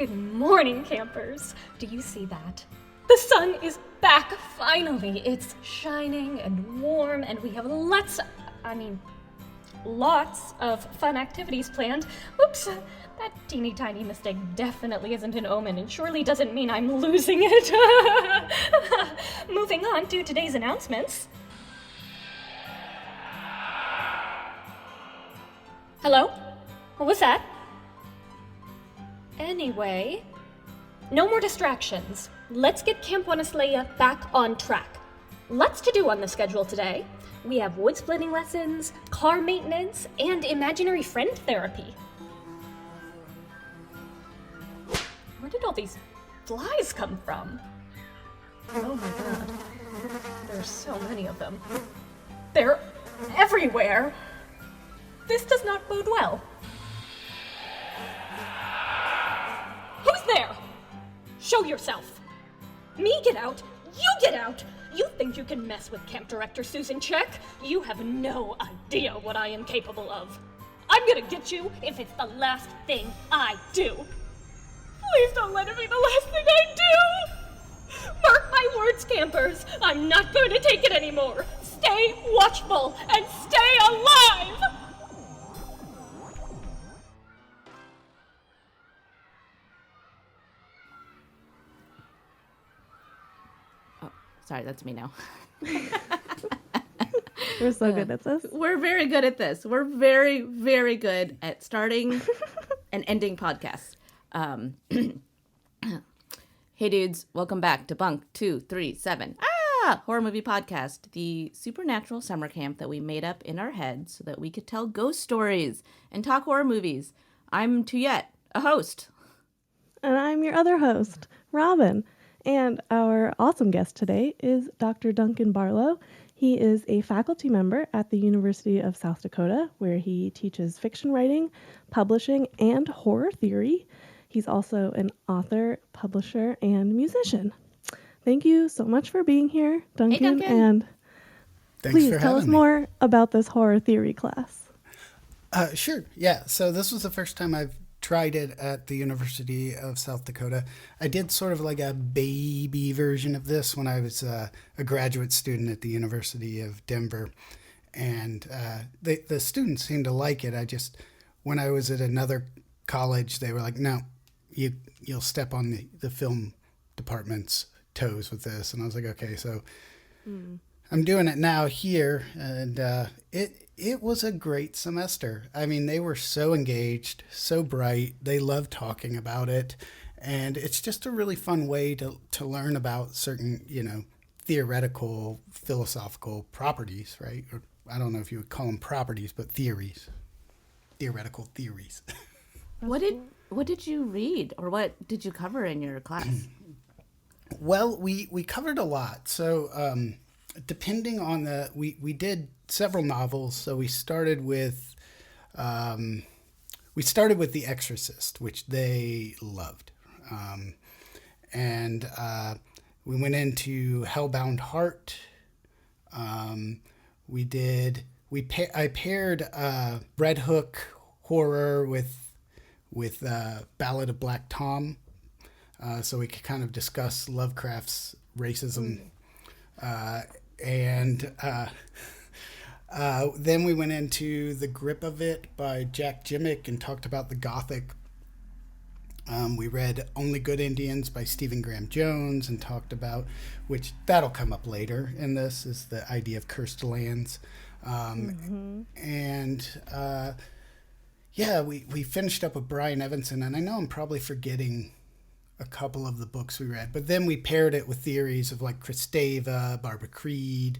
Good morning, campers. Do you see that? The sun is back, finally. It's shining and warm, and we have lots of fun activities planned. Oops, that teeny tiny mistake definitely isn't an omen and surely doesn't mean I'm losing it. Moving on to today's announcements. Hello? What was that? Anyway, no more distractions. Let's get Camp Wanaslaya back on track. Lots to do on the schedule today. We have wood splitting lessons, car maintenance, and imaginary friend therapy. Where did all these flies come from? Oh my god. There's so many of them. They're everywhere. This does not bode well. Who's there? Show yourself. Me get out. You get out. You think you can mess with Camp Director Susan Check? You have no idea what I am capable of. I'm gonna get you if it's the last thing I do. Please don't let it be the last thing I do. Mark my words, campers. I'm not going to take it anymore. Stay watchful and stay alive. Sorry, that's me now. We're so good at this. We're very good at this. We're very, very good at starting and ending podcasts. Hey dudes, welcome back to Bunk 237. Horror movie podcast, the supernatural summer camp that we made up in our heads so that we could tell ghost stories and talk horror movies. I'm Tuyet, a host. And I'm your other host, Robin. And our awesome guest today is Dr. Duncan Barlow. He is a faculty member at the University of South Dakota, where he teaches fiction writing, publishing, and horror theory. He's also an author, publisher, and musician. Thank you so much for being here, Duncan. Hey, Duncan. And Thanks please for tell us having me. more about this horror theory class. Sure. Yeah. So this was the first time I've tried it at the University of South Dakota. I did sort of like a baby version of this when I was a graduate student at the University of Denver. And the students seemed to like it. When I was at another college, they were like, no, you'll step on the film department's toes with this. And I was like, okay, so I'm doing it now here. And it was a great semester. I mean, they were so engaged, so bright. They loved talking about it. And it's just a really fun way to learn about certain, theoretical, philosophical properties, right? Or I don't know if you would call them properties, but theories, theoretical theories. What did you read, or what did you cover in your class? Well, we covered a lot. So depending on we did several novels. So we started with The Exorcist, which they loved, and we went into Hellbound Heart. I paired Red Hook horror with Ballad of Black Tom, so we could kind of discuss Lovecraft's racism, and then we went into The Grip of It by Jack Jimmick and talked about the Gothic. We read Only Good Indians by Stephen Graham Jones and talked about, which that'll come up later in this, is the idea of cursed lands. And we finished up with Brian Evanson, and I know I'm probably forgetting a couple of the books we read, but then we paired it with theories of like Kristeva, Barbara Creed.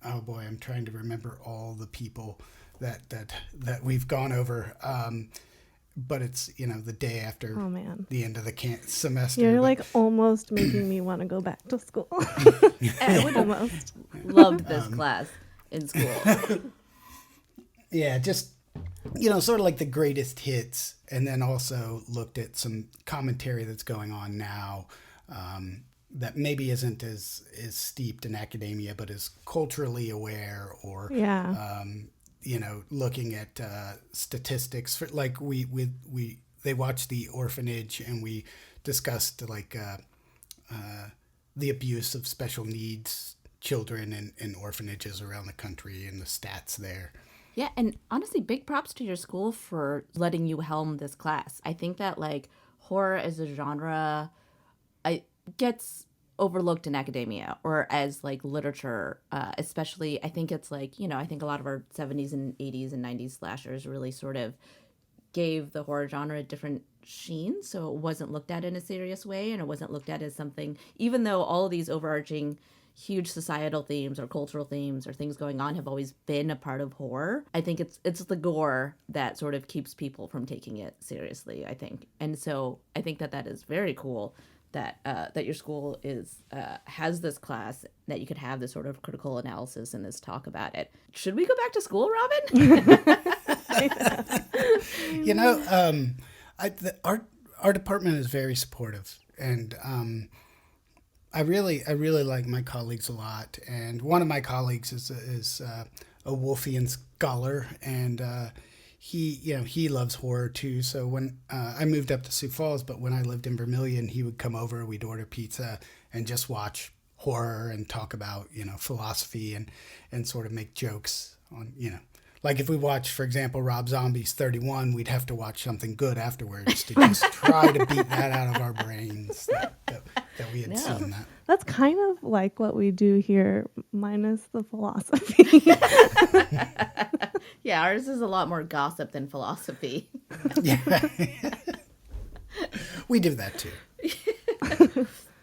Oh boy, I'm trying to remember all the people that we've gone over. But it's, the day after the end of the semester. You're like almost making me want to go back to school. I would almost loved this class in school. Yeah, just, sort of like the greatest hits, and then also looked at some commentary that's going on now that maybe isn't as steeped in academia, but is culturally aware, or looking at statistics. For, like we they watched The Orphanage, and we discussed like the abuse of special needs children in orphanages around the country and the stats there. Yeah, and honestly, big props to your school for letting you helm this class. I think that like horror as a genre gets overlooked in academia or as like literature, especially I think it's like, I think a lot of our 70s and 80s and 90s slashers really sort of gave the horror genre a different sheen, so it wasn't looked at in a serious way, and it wasn't looked at as something, even though all of these overarching huge societal themes or cultural themes or things going on have always been a part of horror. I think it's the gore that sort of keeps people from taking it seriously, I think. And so I think that is very cool that that your school has this class, that you could have this sort of critical analysis and this talk about it. Should we go back to school, Robin? Our department is very supportive, and I really like my colleagues a lot. And one of my colleagues is a Wolfian scholar, and he loves horror too. So when I moved up to Sioux Falls, but when I lived in Vermilion, he would come over, we'd order pizza and just watch horror and talk about, philosophy and sort of make jokes on, like if we watched, for example, Rob Zombie's 31, we'd have to watch something good afterwards to just try to beat that out of our brains that we had seen that. That's kind of like what we do here, minus the philosophy. Yeah, ours is a lot more gossip than philosophy. Yeah. We do that too.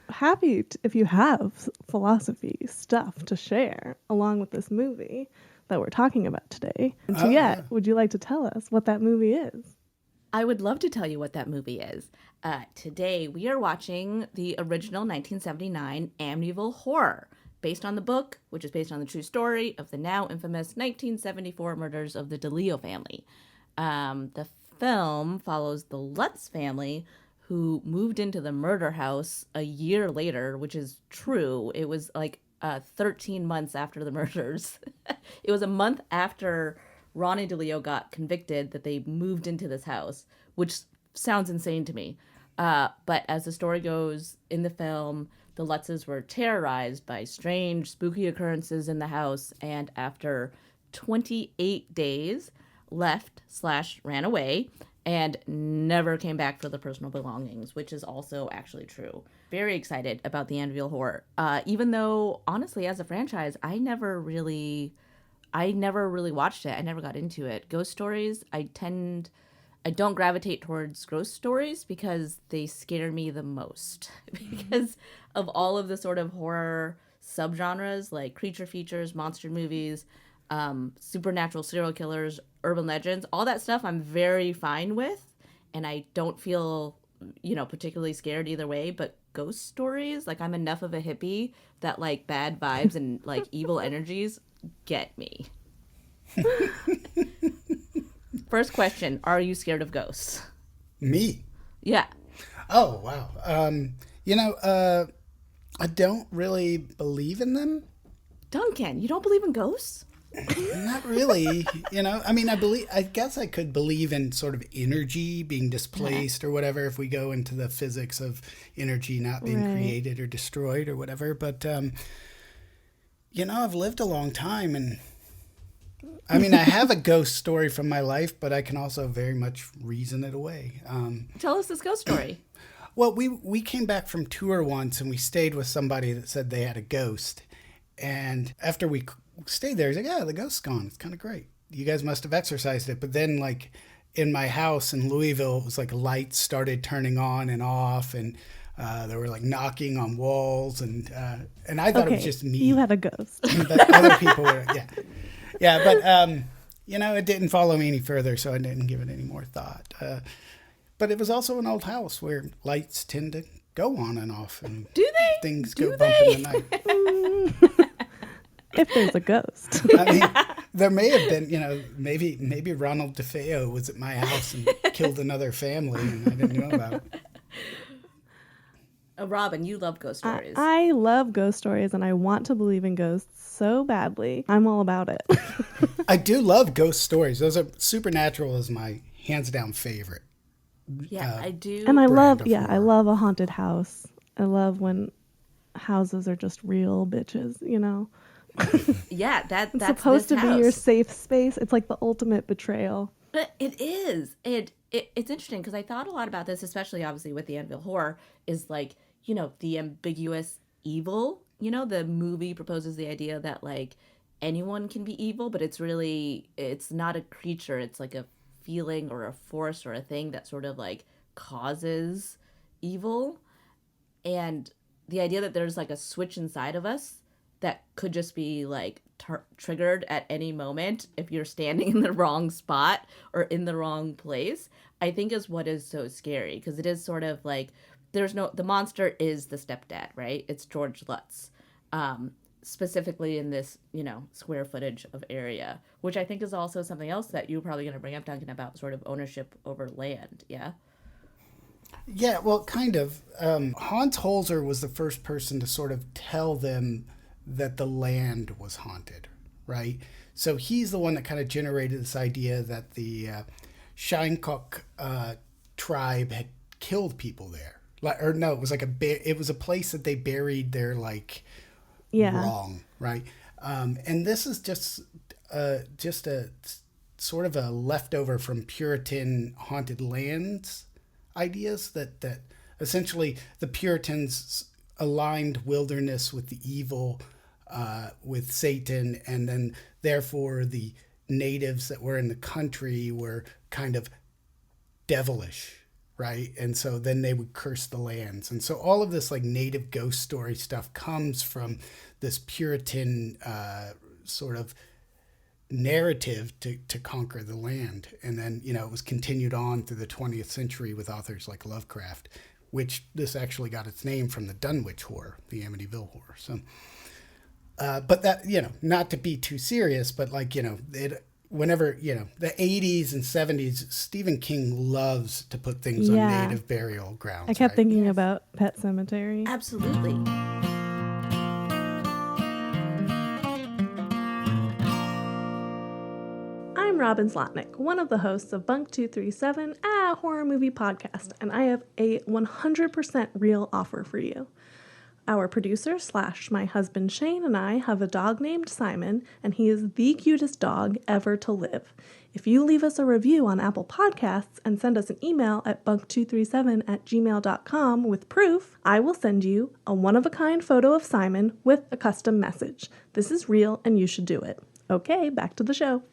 Happy if you have philosophy stuff to share along with this movie that we're talking about today. And Tuyet, would you like to tell us what that movie is? I would love to tell you what that movie is. Today, we are watching the original 1979 Amityville Horror, based on the book, which is based on the true story of the now infamous 1974 murders of the DeLeo family. The film follows the Lutz family, who moved into the murder house a year later, which is true. It was like 13 months after the murders. It was a month after Ronnie DeLeo got convicted that they moved into this house, which sounds insane to me. But as the story goes in the film, the Lutzes were terrorized by strange, spooky occurrences in the house, and after 28 days, left/ran away and never came back for the personal belongings, which is also actually true. Very excited about the Amityville Horror. Even though, honestly, as a franchise, I never really watched it. I never got into it. Ghost stories, I don't gravitate towards ghost stories because they scare me the most. Because of all of the sort of horror subgenres, like creature features, monster movies, supernatural serial killers, urban legends, all that stuff I'm very fine with. And I don't feel, particularly scared either way. But ghost stories, like I'm enough of a hippie that like bad vibes and like evil energies get me. First question, are you scared of ghosts? Me? Yeah. Oh, wow. I don't really believe in them. Duncan, you don't believe in ghosts? Not really. I guess I could believe in sort of energy being displaced or whatever if we go into the physics of energy not being created or destroyed or whatever. But, I've lived a long time, and I have a ghost story from my life, but I can also very much reason it away. Tell us this ghost story. Well, we came back from tour once, and we stayed with somebody that said they had a ghost. And after we stayed there, he's like, yeah, the ghost's gone. It's kind of great. You guys must have exorcised it. But then, like, in my house in Louisville, it was like lights started turning on and off, and there were like knocking on walls, and I thought it was just me. You had a ghost. But other people were, yeah. But it didn't follow me any further, so I didn't give it any more thought. But it was also an old house where lights tend to go on and off, and do they? Things go bump in the night. If there's a ghost. There may have been, maybe Ronald DeFeo was at my house and killed another family, and I didn't know about it. Robin, you love ghost stories. I love ghost stories, and I want to believe in ghosts so badly. I'm all about it. I do love ghost stories. Supernatural is my hands down favorite. Yeah, I do. And I brand love, of I horror. love a haunted house. I love when houses are just real bitches, you know? Yeah, It's that's supposed this to be your house. safe space. It's like the ultimate betrayal. But it is. It's interesting because I thought a lot about this, especially obviously with the Amityville Horror, is like, the ambiguous evil. The movie proposes the idea that like anyone can be evil, but it's not a creature. It's like a feeling or a force or a thing that sort of like causes evil. And the idea that there's like a switch inside of us that could just be like triggered at any moment if you're standing in the wrong spot or in the wrong place, I think is what is so scary, because it is sort of like the monster is the stepdad, right? It's George Lutz, specifically in this square footage of area, which I think is also something else that you're probably going to bring up, Duncan, about sort of ownership over land. Yeah. Yeah, well, kind of. Hans Holzer was the first person to sort of tell them that the land was haunted, right? So he's the one that kind of generated this idea that the Steinkock tribe had killed people there. Or no, it was like it was a place that they buried their like wrong, right? And this is just a sort of a leftover from Puritan haunted lands ideas that essentially the Puritans aligned wilderness with the evil, with Satan, and then therefore the natives that were in the country were kind of devilish, right? And so then they would curse the lands. And so all of this like native ghost story stuff comes from this Puritan sort of narrative to conquer the land. And then, it was continued on through the 20th century with authors like Lovecraft, which this actually got its name from the Dunwich Horror, the Amityville Horror. So, but that, not to be too serious, but like, whenever, the 80s and 70s, Stephen King loves to put things on native burial grounds. I kept right? thinking about Pet Sematary. Absolutely. I'm Robin Slotnick, one of the hosts of Bunk 237, a horror movie podcast, and I have a 100% real offer for you. Our producer / my husband Shane and I have a dog named Simon, and he is the cutest dog ever to live. If you leave us a review on Apple Podcasts and send us an email at bunk237@gmail.com with proof, I will send you a one-of-a-kind photo of Simon with a custom message. This is real and you should do it. Okay, back to the show.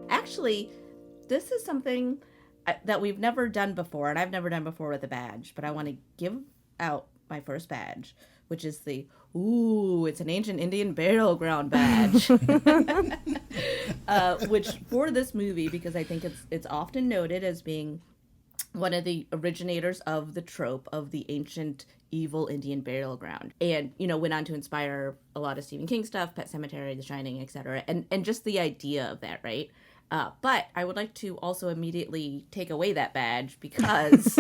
Actually, this is something that we've never done before, and I've never done before with a badge, but I want to give out my first badge, which is it's an ancient Indian burial ground badge. Which for this movie, because I think it's often noted as being one of the originators of the trope of the ancient evil Indian burial ground, and went on to inspire a lot of Stephen King stuff, Pet Sematary, The Shining, etc., and just the idea of that, right? But I would like to also immediately take away that badge, because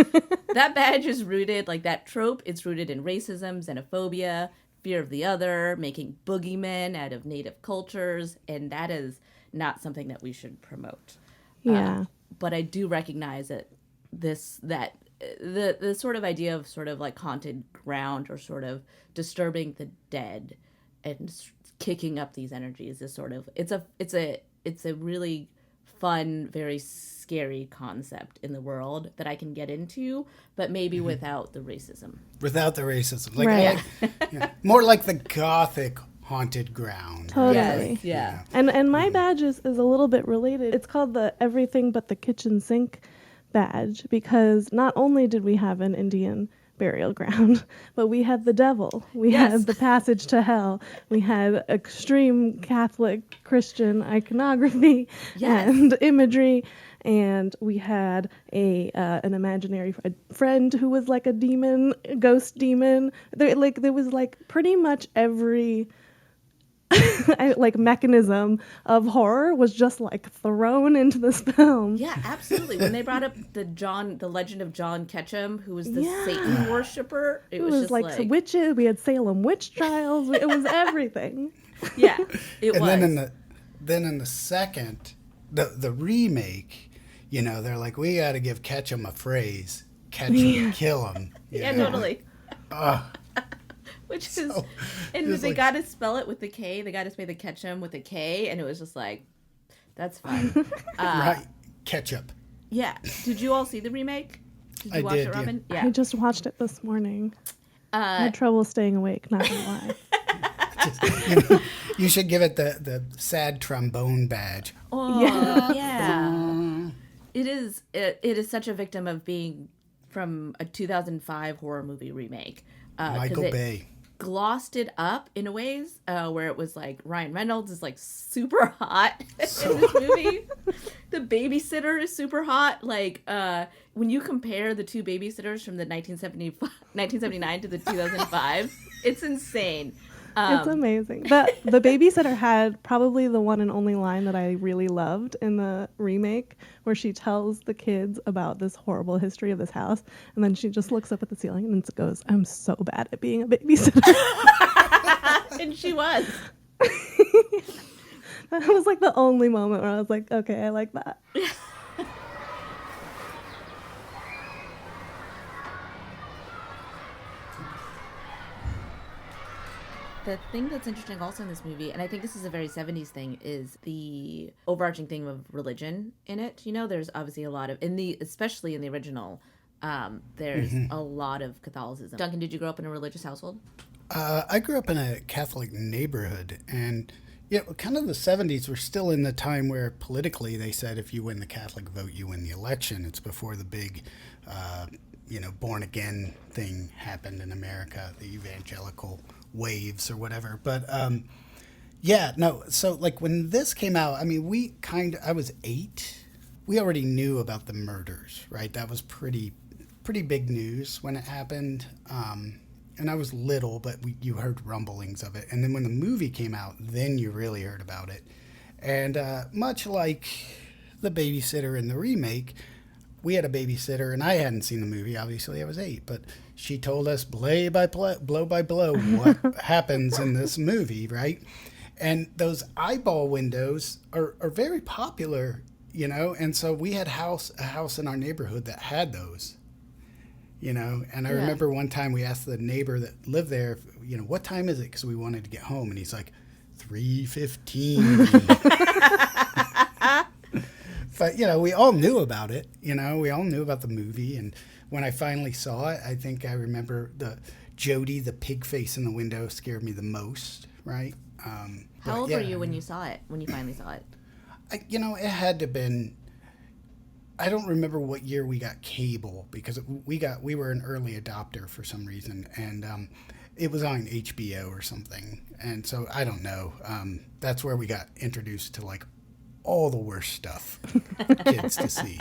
that badge is rooted, like that trope, it's rooted in racism, xenophobia, fear of the other, making boogeymen out of native cultures, and that is not something that we should promote. Yeah. But I do recognize that the sort of idea of sort of like haunted ground or sort of disturbing the dead and kicking up these energies is sort of it's a really fun, very scary concept in the world that I can get into, but maybe without the racism. Without the racism. Like, Right. more like the Gothic haunted ground. Totally. Yes, yeah. And my badge is a little bit related. It's called the Everything But the Kitchen Sink badge, because not only did we have an Indian burial ground, but we had the devil. We had the passage to hell. We had extreme Catholic Christian iconography and imagery, and we had an imaginary friend who was like a demon, a ghost demon. There was like pretty much every mechanism of horror was just like thrown into this film. Yeah, absolutely. When they brought up the legend of John Ketchum, who was the Satan worshiper, it was just like witches. We had Salem witch trials. It was everything. Yeah, it And was. then in the second, the remake, you know, they're like, we got to give Ketchum a phrase. Catch him, kill him. Yeah, totally. Which is, So, and just they like- got to spell it with the K. They got to spell the Ketchum with a K, and it was just like, that's fine. right, ketchup. Yeah. Did you all see the remake? Did you I watch did, it, yeah. Robin? I just watched it this morning. I had trouble staying awake, not gonna lie. You should give it the sad trombone badge. Oh, yeah. It is such a victim of being from a 2005 horror movie remake. 'Cause Michael it Bay. glossed it up in a ways where it was like Ryan Reynolds is like super hot in this movie. The babysitter is super hot. Like when you compare the two babysitters from the 1979 to the 2005, it's insane. It's amazing. The babysitter had probably the one and only line that I really loved in the remake, where she tells the kids about this horrible history of this house, and then she just looks up at the ceiling and goes, "I'm so bad at being a babysitter." And she was. That was like the only moment where I was like, okay, I like that. The thing that's interesting also in this movie, and I think this is a very 70s thing, is the overarching theme of religion in it. You know, there's obviously a lot of, especially in the original, there's a lot of Catholicism. Duncan, did you grow up in a religious household? I grew up in a Catholic neighborhood, and kind of the 70s were still in the time where politically they said if you win the Catholic vote, you win the election. It's before the big, born again thing happened in America, the evangelical waves or whatever. But so like when this came out, I mean, I was 8. We already knew about the murders, right? That was pretty big news when it happened. And I was little, but you heard rumblings of it. And then when the movie came out, then you really heard about it. And much like The Babysitter in the remake, we had a babysitter, and I hadn't seen the movie. Obviously, I was 8, but she told us blow by blow what happens in this movie, right? And those eyeball windows are very popular, you know. And so we had a house in our neighborhood that had those. You know, and I remember one time we asked the neighbor that lived there, what time is it? Because we wanted to get home. And he's like, 3:15. But, we all knew about it. We all knew about the movie. And when I finally saw it, I think I remember the Jodie, the pig face in the window scared me the most, right? How old were you when you saw it, when you finally saw it? It had to have been... I don't remember what year we got cable, because we were an early adopter for some reason, and it was on HBO or something, and so I don't know. That's where we got introduced to like all the worst stuff for kids to see.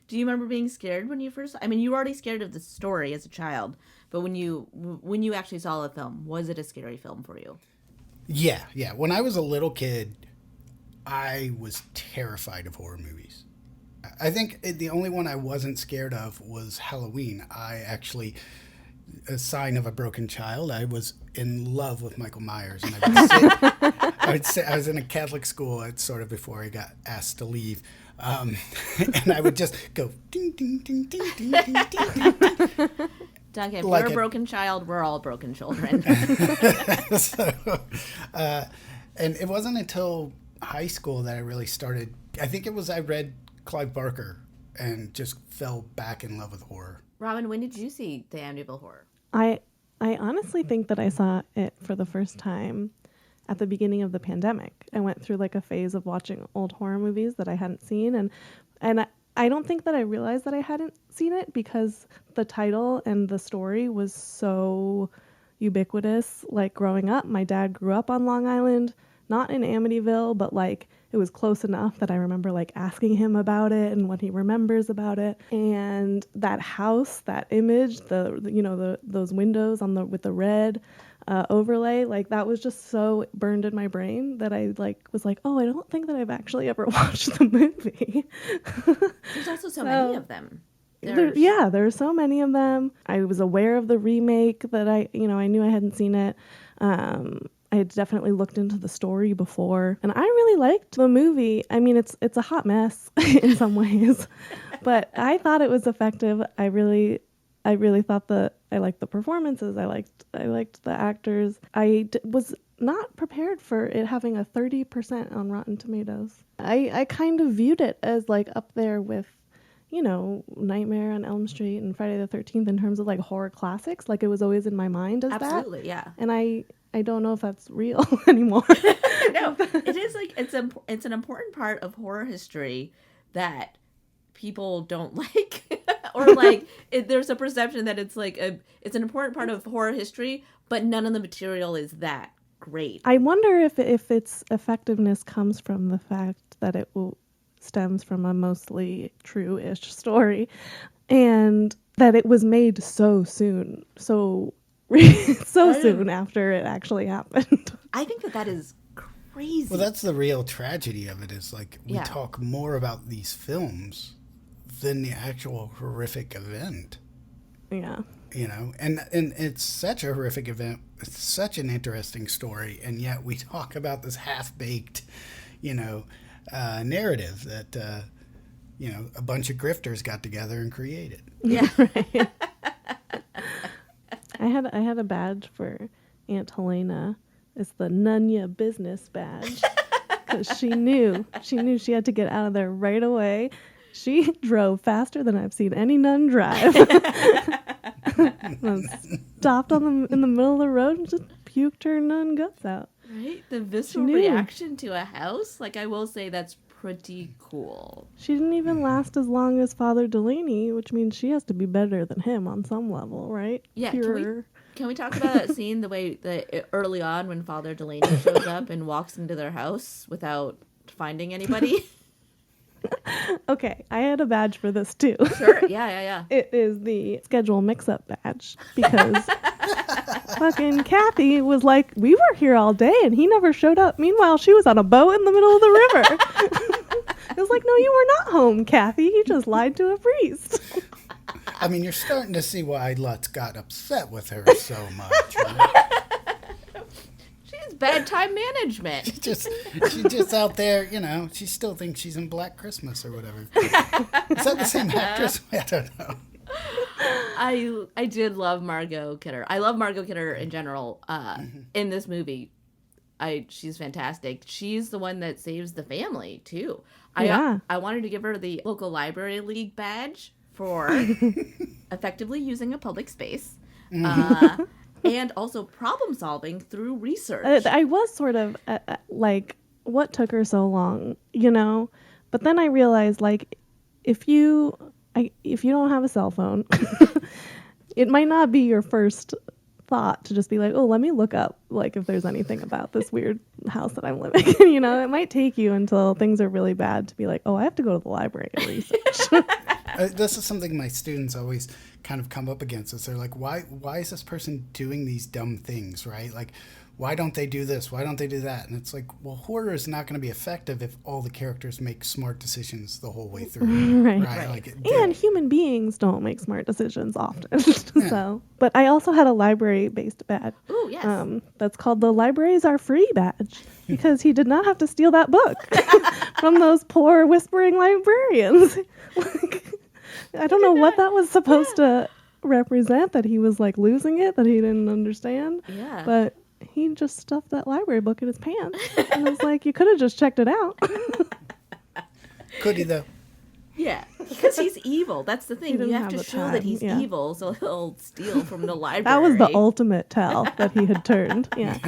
Do you remember being scared when you first? I mean, you were already scared of the story as a child, but when you actually saw the film, was it a scary film for you? Yeah. When I was a little kid, I was terrified of horror movies. I think the only one I wasn't scared of was Halloween. A sign of a broken child, I was in love with Michael Myers. And I was in a Catholic school, it's sort of before I got asked to leave. And I would just go, ding, ding, ding, ding, ding, ding, ding, ding. Duncan, if Like you're a broken child, we're all broken children. And it wasn't until high school that I really started. I think I read Clive Barker and just fell back in love with horror. Robin, when did you see the Amityville Horror? I honestly think that I saw it for the first time at the beginning of the pandemic. I went through like a phase of watching old horror movies that I hadn't seen, and I don't think that I realized that I hadn't seen it because the title and the story was so ubiquitous. Like growing up, my dad grew up on Long Island, not in Amityville, but like it was close enough that I remember like asking him about it and what he remembers about it. And that house, that image, those windows with the red overlay, like that was just so burned in my brain that I was like, oh, I don't think that I've actually ever watched the movie. There's also so many of them. There are so many of them. I was aware of the remake that I knew I hadn't seen it. I had definitely looked into the story before, and I really liked the movie. I mean, it's a hot mess in some ways, but I thought it was effective. I really thought that I liked the performances. I liked the actors. I was not prepared for it having a 30% on Rotten Tomatoes. I kind of viewed it as like up there with, you know, Nightmare on Elm Street and Friday the 13th in terms of like horror classics. Like it was always in my mind as Absolutely, that. yeah. And I don't know if that's real anymore. No, it is like it's an important part of horror history that people don't like, or like there's a perception that it's like it's an important part of horror history, but none of the material is that great. I wonder if its effectiveness comes from the fact that it stems from a mostly true-ish story, and that it was made so soon, so soon after it actually happened. I think that is crazy. Well, that's the real tragedy of it, is like we Yeah. talk more about these films than the actual horrific event. Yeah. You know, and it's such a horrific event. It's such an interesting story, and yet we talk about this half-baked, you know, narrative that you know, a bunch of grifters got together and created. Yeah. Right. I had a badge for Aunt Helena. It's the Nunya business badge, because she knew she had to get out of there right away. She drove faster than I've seen any nun drive. Stopped in the middle of the road and just puked her nun guts out. Right? The visceral knew. reaction to a house, like I will say that's pretty cool. She didn't even last as long as Father Delaney, which means she has to be better than him on some level, right? Yeah, Pure. Can we talk about that scene, the way that early on when Father Delaney shows up and walks into their house without finding anybody? Okay, I had a badge for this too. Sure, yeah. It is the schedule mix-up badge, because fucking Kathy was like, we were here all day and he never showed up. Meanwhile, she was on a boat in the middle of the river. It was like, no, you were not home, Kathy. You just lied to a priest. I mean, you're starting to see why Lutz got upset with her so much. Right? She's bad time management. She's just out there, you know. She still thinks she's in Black Christmas or whatever. Is that the same actress? I don't know. I did love Margot Kidder. I love Margot Kidder in general. In this movie, she's fantastic. She's the one that saves the family too. Yeah. I wanted to give her the local library league badge for effectively using a public space, and also problem solving through research. I was sort of like, what took her so long, you know? But then I realized, like, if you don't have a cell phone, it might not be your first thought to just be like, oh, let me look up, like, if there's anything about this weird house that I'm living in. You know, it might take you until things are really bad to be like, oh, I have to go to the library and research. This is something my students always kind of come up against. Is they're like, why is this person doing these dumb things, right? Like, why don't they do this? Why don't they do that? And it's like, well, horror is not going to be effective if all the characters make smart decisions the whole way through. Right. Like And human beings don't make smart decisions often. So, but I also had a library-based badge. Ooh, yes. That's called the Libraries Are Free badge, because he did not have to steal that book from those poor whispering librarians. Like, I don't know what that was supposed to represent, that he was like losing it, that he didn't understand. Yeah. But he just stuffed that library book in his pants. And I was like, you could have just checked it out. Could he though? Yeah, because he's evil. That's the thing. You didn't have have to the show time, that he's yeah. evil, so he'll steal from the library. That was the ultimate tell that he had turned. Yeah.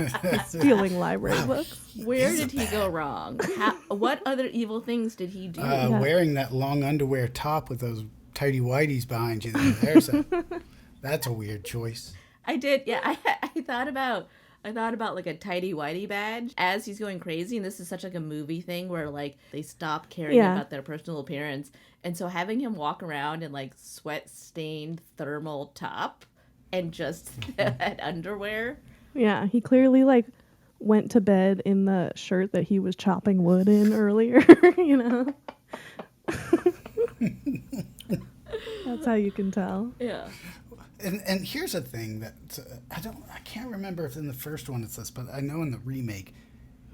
Stealing library books. Where did he go wrong? What other evil things did he do? Wearing that long underwear top with those tighty-whities behind you. That's a weird choice. I did. Yeah, I thought about like a tighty-whitey badge as he's going crazy, and this is such like a movie thing where like they stop caring about their personal appearance, and so having him walk around in like sweat-stained thermal top and just that underwear. Yeah, he clearly like went to bed in the shirt that he was chopping wood in earlier, you know. That's how you can tell. Yeah. And here's a thing that I can't remember if in the first one it's this, but I know in the remake,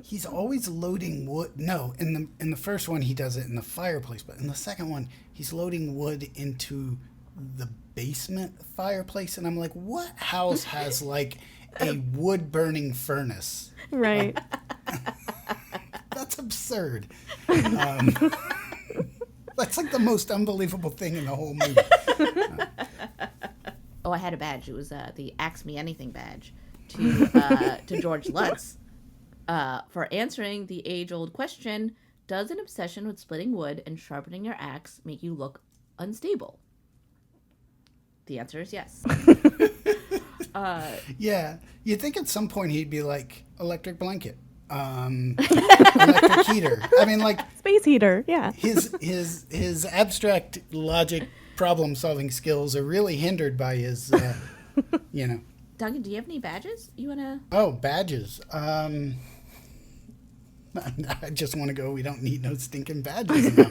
he's always loading wood. No, in the first one he does it in the fireplace, but in the second one he's loading wood into the basement fireplace, and I'm like, what house has like a wood burning furnace? Right. That's absurd. That's like the most unbelievable thing in the whole movie. Oh, I had a badge. It was the Ask Me Anything badge to George Lutz for answering the age-old question, does an obsession with splitting wood and sharpening your axe make you look unstable? The answer is yes. Yeah. You'd think at some point he'd be like, electric blanket, electric heater. I mean, like... Space heater, yeah. His abstract logic problem-solving skills are really hindered by his, Duncan, do you have any badges you want to... Oh, badges. I just want to go, we don't need no stinking badges now.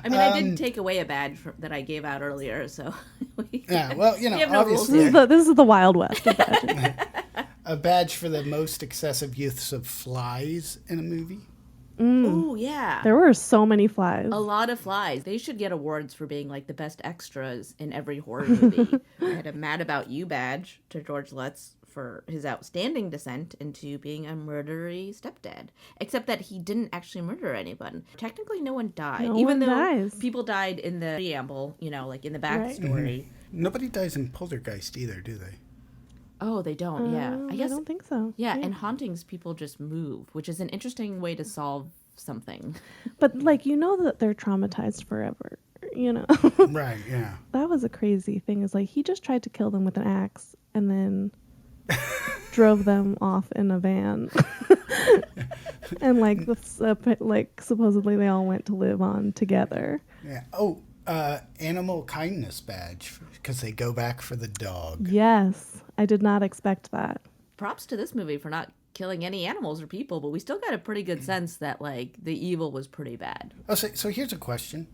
I mean, I did take away a badge that I gave out earlier, so... Yeah, well, we have no rules obviously... here. This is the Wild West of badges. A badge for the most excessive use of flies in a movie. Ooh, yeah. There were so many flies. A lot of flies. They should get awards for being like the best extras in every horror movie. I had a Mad About You badge to George Lutz for his outstanding descent into being a murdery stepdad. Except that he didn't actually murder anyone. Technically, no one died. No Even one though dies. people died in the preamble, like in the backstory. Nobody dies in Poltergeist either, do they? Oh, they don't, yeah. I guess. I don't think so. Yeah, and hauntings, people just move, which is an interesting way to solve something. But, that they're traumatized forever, Right, yeah. That was a crazy thing. Is like, he just tried to kill them with an axe and then drove them off in a van. And, supposedly they all went to live on together. Yeah. Oh, animal kindness badge, because they go back for the dog. Yes. I did not expect that. Props to this movie for not killing any animals or people, but we still got a pretty good sense that, the evil was pretty bad. Oh, so here's a question.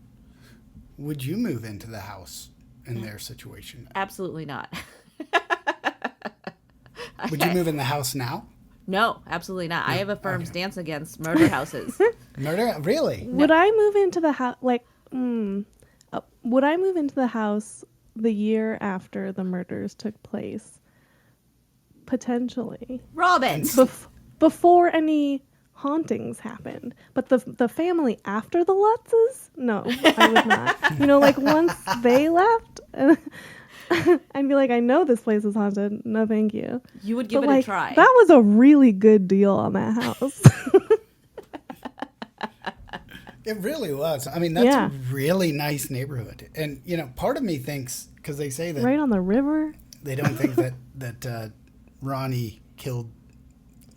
Would you move into the house in their situation? Absolutely not. Would you move in the house now? No, absolutely not. I have a firm stance against murder houses. Murder? Really? Would I move into the house, would I move into the house the year after the murders took place? Potentially. Robin! Before any hauntings happened. But the family after the Lutzes? No, I would not. Once they left, I'd be like, I know this place is haunted. No, thank you. You would give it a try. That was a really good deal on that house. It really was. I mean, that's a really nice neighborhood. And, part of me thinks, because they say that... Right on the river? They don't think that Ronnie killed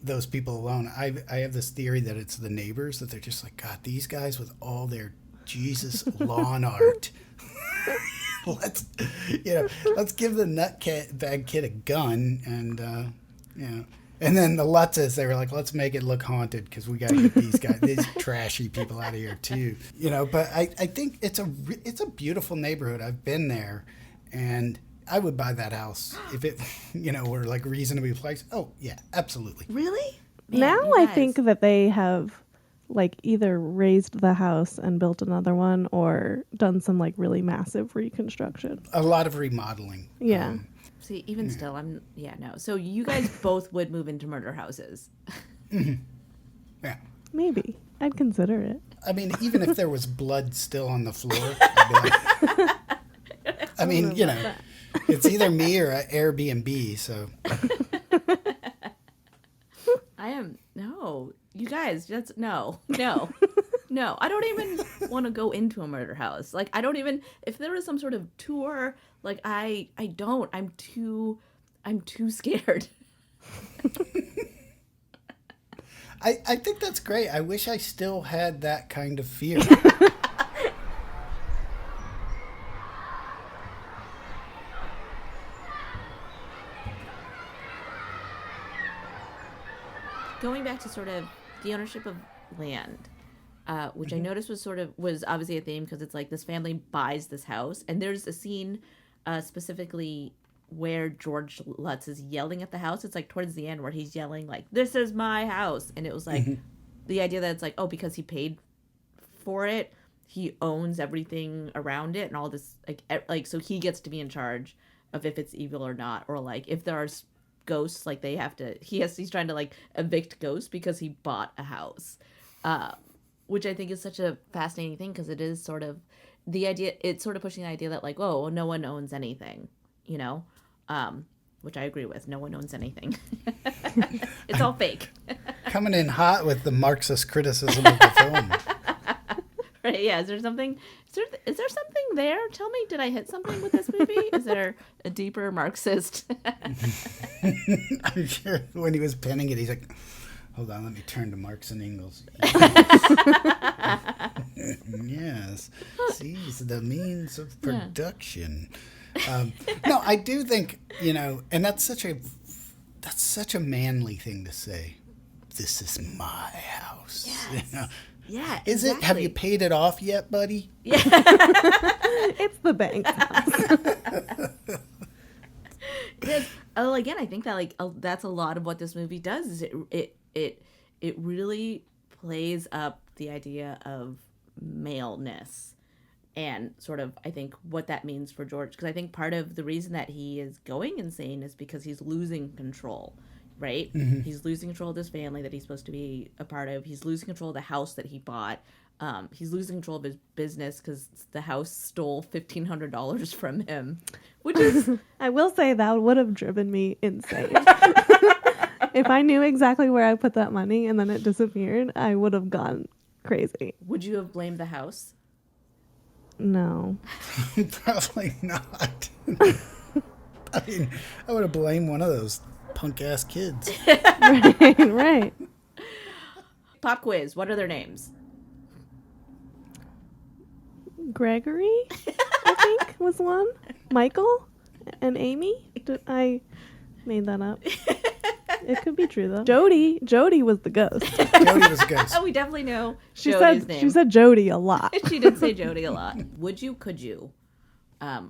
those people alone. I have this theory that it's the neighbors, that they're just like, God, these guys with all their Jesus lawn art. let's give the nutbag kid a gun and, And then the Lutzes, they were like, let's make it look haunted because we got to get these trashy people out of here too. But I think it's a beautiful neighborhood. I've been there, and I would buy that house if it, were like reasonably priced. Oh yeah, absolutely. Really? Man, now I think that they have either raised the house and built another one or done some really massive reconstruction. A lot of remodeling. Yeah. See, even still, no. So you guys both would move into murder houses. Mm-hmm. Yeah. Maybe. I'd consider it. I mean, even if there was blood still on the floor, I'd be like, I mean, it's either me or an Airbnb, so. No. You guys, no. I don't even want to go into a murder house. I don't even, if there was some sort of tour, I don't. I'm too scared. I think that's great. I wish I still had that kind of fear. Going back to sort of the ownership of land, which I noticed was obviously a theme because it's like this family buys this house, and there's a scene specifically where George Lutz is yelling at the house. It's like towards the end where he's yelling like, "This is my house," and it was like the idea that it's like, oh, because he paid for it, he owns everything around it and all this like so he gets to be in charge of if it's evil or not, or like if there are ghosts, like he's trying to like evict ghosts because he bought a house, which I think is such a fascinating thing because it is sort of the idea, it's sort of pushing the idea that like, whoa, no one owns anything, you know, which I agree with. No one owns anything. It's all fake. Coming in hot with the Marxist criticism of the film. Right, yeah. Is there something there? Tell me, did I hit something with this movie? Is there a deeper Marxist? I'm sure when he was penning it, he's like, hold on, let me turn to Marx and Engels. Yes. Seize the means of production. No, I do think, you know, and that's such a manly thing to say. This is my house. Yes. You know? Yeah, Is exactly. it? Have you paid it off yet, buddy? Yeah. It's the bank house. Because, again, I think that like that's a lot of what this movie does. Is it really plays up the idea of maleness and sort of, I think, what that means for George. Because I think part of the reason that he is going insane is because he's losing control. Right? Mm-hmm. He's losing control of this family that he's supposed to be a part of. He's losing control of the house that he bought. He's losing control of his business because the house stole $1,500 from him, which is... I will say that would have driven me insane. If I knew exactly where I put that money and then it disappeared, I would have gone crazy. Would you have blamed the house? No. Probably not. I mean, I would have blamed one of those punk-ass kids. Right. Pop quiz. What are their names? Gregory, I think, was one. Michael and Amy. I made that up. It could be true, though. Jodie was the ghost. Jodie was a ghost. Oh, we definitely know She Jodie's name. said Jodie a lot. She did say Jodie a lot. Could you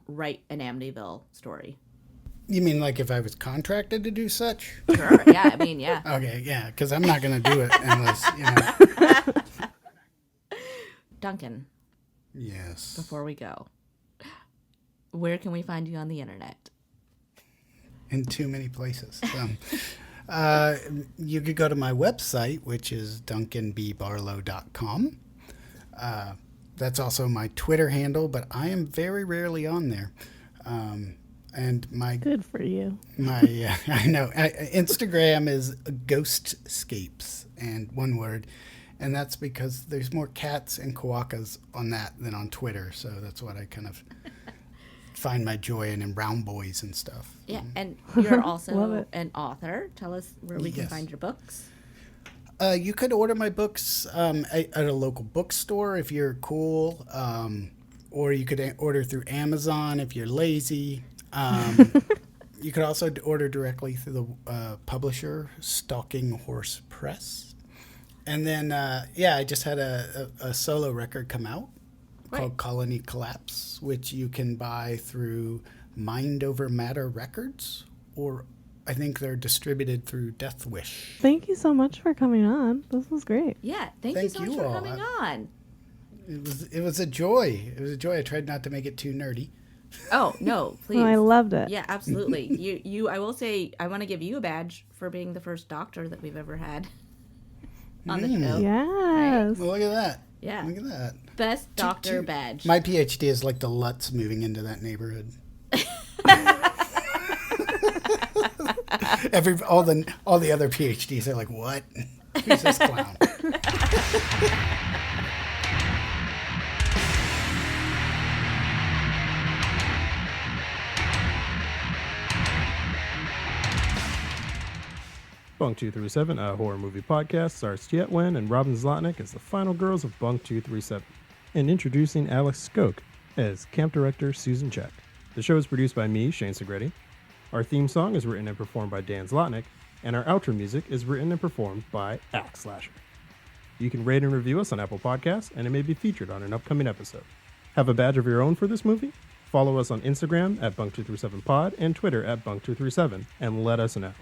write an Amityville story? You mean like if I was contracted to do such? Sure. Yeah. I mean, yeah. Okay, yeah, because I'm not going to do it unless, you know. Duncan, Yes. before we go, where can we find you on the internet? In too many places. You could go to my website, which is duncanbbarlow.com. That's also my Twitter handle, but I am very rarely on there. And my Good for you. I know Instagram is Ghostscapes, and one word, and that's because there's more cats and koakas on that than on Twitter. So that's what I kind of find my joy in brown boys and stuff. Yeah, and you're Love also it. an author. Tell us where we can Yes. find your books. You could order my books at a local bookstore if you're cool, or you could order through Amazon if you're lazy. You could also order directly through the publisher, Stalking Horse Press. And then, I just had a solo record come out called Colony Collapse, which you can buy through Mind Over Matter Records, or I think they're distributed through Death Wish. Thank you so much for coming on. This was great. Yeah, thank you Thank so much you for all. coming on. It was a joy. It was a joy. I tried not to make it too nerdy. Oh no, please. Oh, I loved it. Yeah, absolutely. You. I will say, I want to give you a badge for being the first doctor that we've ever had on the show. Yes. Well, look at that. Yeah. Look at that. Best doctor badge. My PhD is like the Lutz moving into that neighborhood. all the other PhDs are like, what? Who's this clown? Bunk 237, a horror movie podcast, stars Tuyet and Robin Zlotnick as the final girls of Bunk 237, and introducing Alex Skoke as camp director Susan Check. The show is produced by me, Shane Segretti. Our theme song is written and performed by Dan Zlotnick, and our outro music is written and performed by Axe Slasher. You can rate and review us on Apple Podcasts, and it may be featured on an upcoming episode. Have a badge of your own for this movie? Follow us on Instagram at Bunk237Pod and Twitter at Bunk237, and let us know.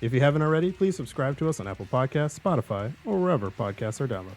If you haven't already, please subscribe to us on Apple Podcasts, Spotify, or wherever podcasts are downloaded.